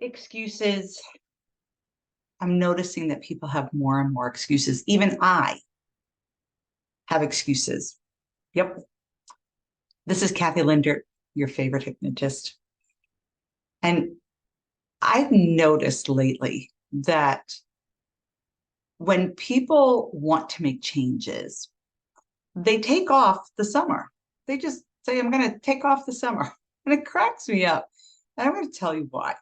Excuses. I'm noticing that people have more and more excuses. Even I have excuses. Yep. This is Kathy Lindert, your favorite hypnotist. And I've noticed lately that when people want to make changes, they take off the summer. They just say, I'm going to take off the summer. And it cracks me up. And I'm going to tell you why.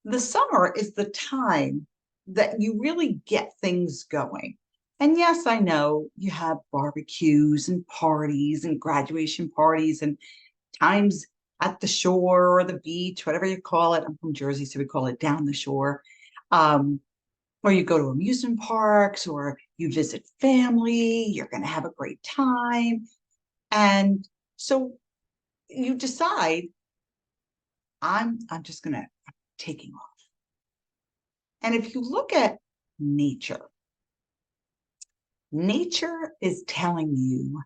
The summer is the time that you really get things going. And yes, I know you have barbecues and parties and graduation parties and times at the shore or the beach, whatever you call it. I'm from Jersey, so we call it down the shore. Or you go to amusement parks or you visit family, you're going to have a great time. And so you decide, I'm just going to, taking off. And if you look at nature, nature is telling you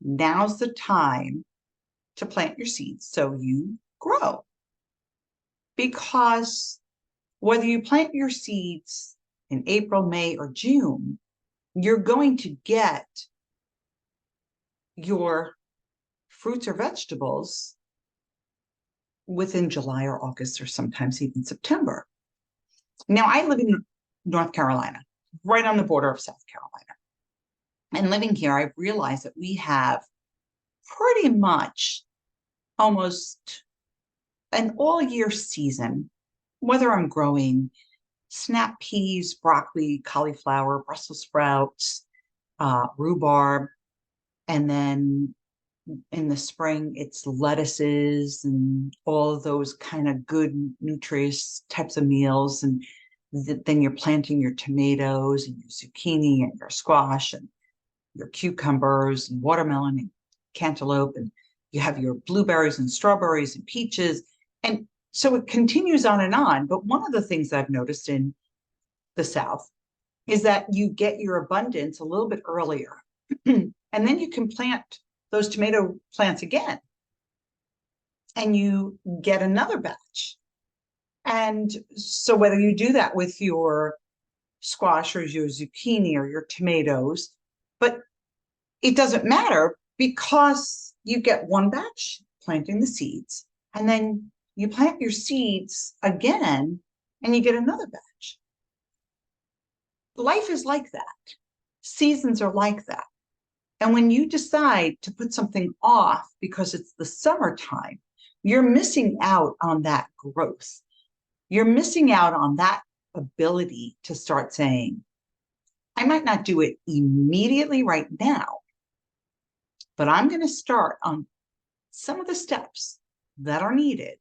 now's the time to plant your seeds so you grow. Because whether you plant your seeds in April, May, or June, you're going to get your fruits or vegetables within July or August or sometimes even September. Now, I live in North Carolina, right on the border of South Carolina. And living here, I've realized that we have pretty much almost an all-year season, whether I'm growing snap peas, broccoli, cauliflower, Brussels sprouts, rhubarb, and then in the spring, it's lettuces and all of those kind of good, nutritious types of meals. And then you're planting your tomatoes and your zucchini and your squash and your cucumbers and watermelon and cantaloupe. And you have your blueberries and strawberries and peaches. And so it continues on and on. But one of the things I've noticed in the South is that you get your abundance a little bit earlier. And then you can plant those tomato plants again. And you get another batch. And so whether you do that with your squash or your zucchini or your tomatoes, but it doesn't matter because you get one batch planting the seeds, and then you plant your seeds again and you get another batch. Life is like that. Seasons are like that. And when you decide to put something off because it's the summertime, you're missing out on that growth. You're missing out on that ability to start saying, I might not do it immediately right now, but I'm going to start on some of the steps that are needed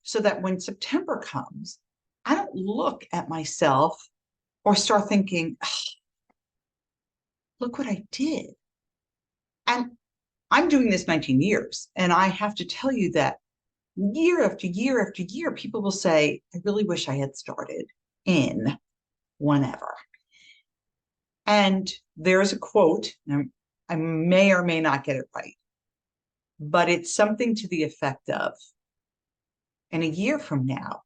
so that when September comes, I don't look at myself or start thinking, oh, look what I did. And I'm doing this 19 years, and I have to tell you that year after year after year, people will say, I really wish I had started in whenever. And there's a quote, and I may or may not get it right, but it's something to the effect of, in a year from now,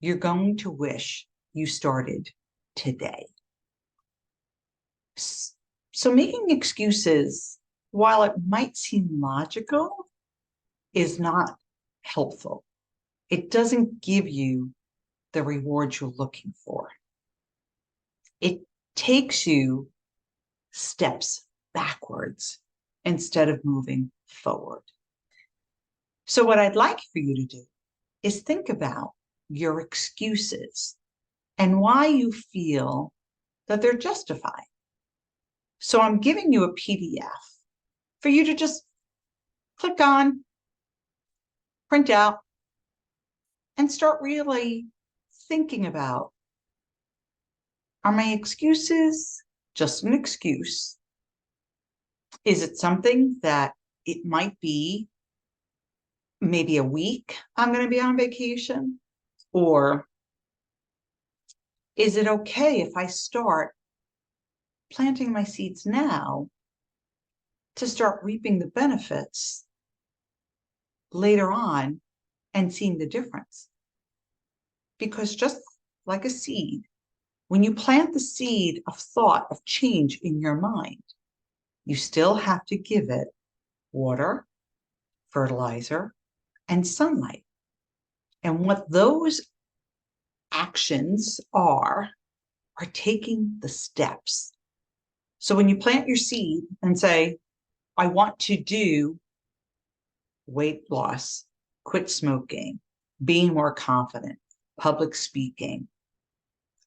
you're going to wish you started today. So making excuses, while it might seem logical, is not helpful. It doesn't give you the reward you're looking for. It takes you steps backwards instead of moving forward. So what I'd like for you to do is think about your excuses and why you feel that they're justified. So I'm giving you a PDF for you to just click on, print out, and start really thinking about, are my excuses just an excuse? Is it something that it might be maybe a week I'm going to be on vacation? Or is it okay if I start planting my seeds now to start reaping the benefits later on and seeing the difference? Because just like a seed, when you plant the seed of thought of change in your mind, you still have to give it water, fertilizer, and sunlight. And what those actions are taking the steps. So when you plant your seed and say, I want to do weight loss, quit smoking, being more confident, public speaking,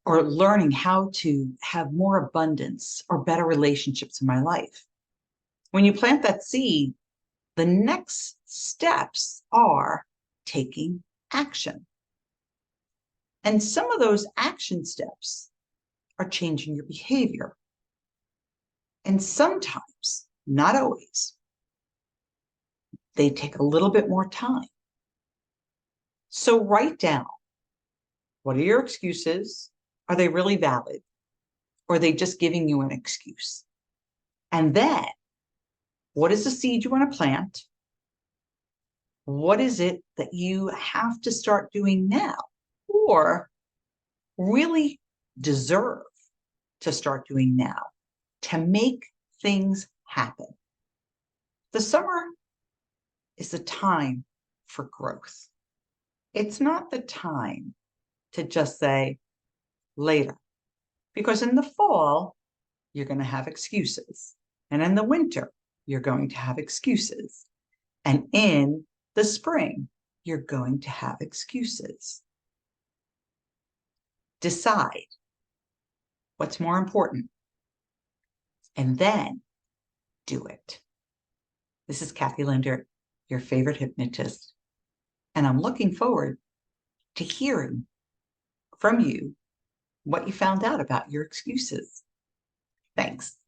or learning how to have more abundance or better relationships in my life. When you plant that seed, the next steps are taking action. And some of those action steps are changing your behavior. And sometimes, not always, they take a little bit more time. So write down, what are your excuses? Are they really valid? Or are they just giving you an excuse? And then, what is the seed you want to plant? What is it that you have to start doing now or really deserve to start doing now to make things happen? The summer is the time for growth. It's not the time to just say later, because in the fall, you're going to have excuses. And in the winter, you're going to have excuses. And in the spring, you're going to have excuses. Decide what's more important and then do it. This is Kathy Lindert, your favorite hypnotist, and I'm looking forward to hearing from you what you found out about your excuses. Thanks.